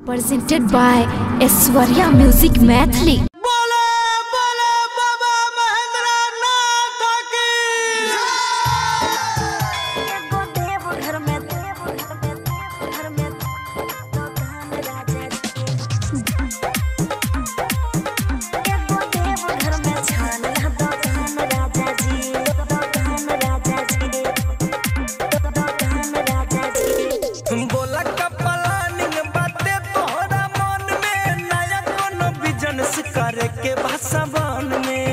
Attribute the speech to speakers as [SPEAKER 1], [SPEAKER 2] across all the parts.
[SPEAKER 1] Presented by Aishwarya Music Maithili.
[SPEAKER 2] करे के भाषा बन में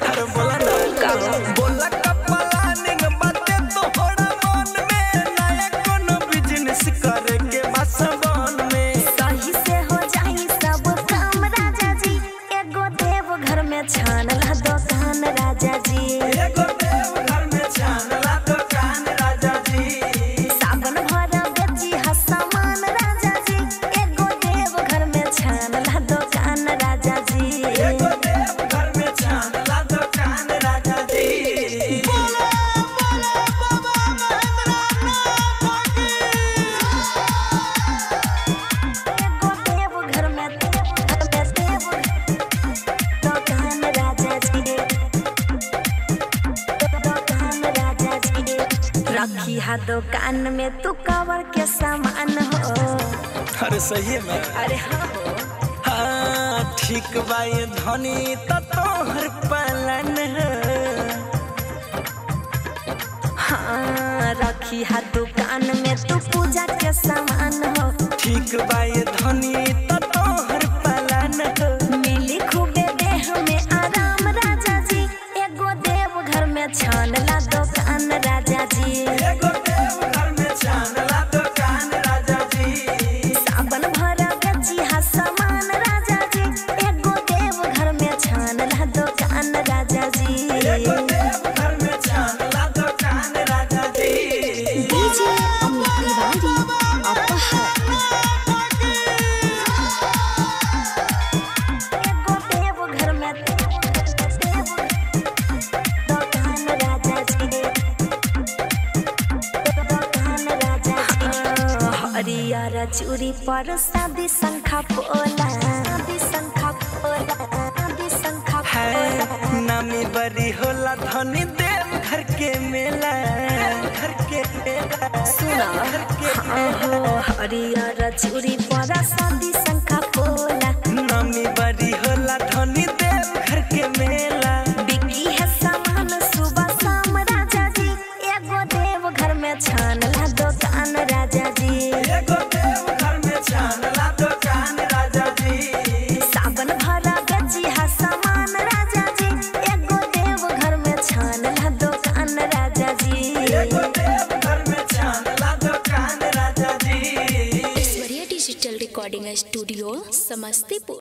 [SPEAKER 2] हर बोला ना बोला कपलानिंग बातें तोहरा मन में नया कोनो बिजनेस करे के भाषा बन में
[SPEAKER 3] सही से हो जाई सब काम राजा जी एगो देव घर में छान ला दुकान राजा जी
[SPEAKER 2] एगो देव घर में छान ला दुकान राजा जी
[SPEAKER 3] सावन भर बेची हा सामान राजा जी एगो देव घर में छान ला दुकान राजा जी
[SPEAKER 2] एगो देव घर में छान ला दुकान राजा जी बोला बोला बाबा
[SPEAKER 3] एगो देव घर में दुकान राजा जी दुकान राजा जी रखी हा दुकान में तू कवर के सामान हो
[SPEAKER 2] अरे सही में
[SPEAKER 3] अरे हाँ हो
[SPEAKER 2] हाँ ठीक बाई धनी तोहर पालन
[SPEAKER 3] हाँ रखी हा दुकान में तू पूजा के सामान हो
[SPEAKER 2] ठीक बाई धनी तोहर पालन
[SPEAKER 3] मिली खूबे देह में आराम राजा जी एगो देव घर में छान ला दुकान राजा जी
[SPEAKER 2] एगो देव घर में छान ला दुकान राजा जी
[SPEAKER 3] सावन भर बेची हा सामान राजा जी एगो देव घर में छान ला दुकान राजा जी
[SPEAKER 2] एगो देव घर में छान ला दुकान राजा जी
[SPEAKER 1] DJ Amit Tiwari, Apahar.
[SPEAKER 3] एगो देव घर में दुकान राजा जी दुकान राजा जी हरियर चूड़ी पर शादी शंखा पोला शादी शंखा पोला शादी शंखा पोला
[SPEAKER 2] है नामी बड़ी होला धनी देव घर के मेला घर के मेला
[SPEAKER 3] सुना हो हरियर चूड़ी पर शादी शंखा पोला
[SPEAKER 2] नामी बड़ी होला धनी देव घर के मेला
[SPEAKER 3] बिकी है सामान सुबह शाम राजा जी एगो देव घर में छान ला दुकान राजा जी
[SPEAKER 2] एगो देव घर में छान ला दुकान राजा जी
[SPEAKER 3] सावन भरा बेची हा सामान राजा जी एगो देव घर में छान ला दुकान राजा जी
[SPEAKER 2] एगो देव घर में छान ला दुकान राजा जी
[SPEAKER 1] Aishwarya Digital Recording Studio, Samastipur.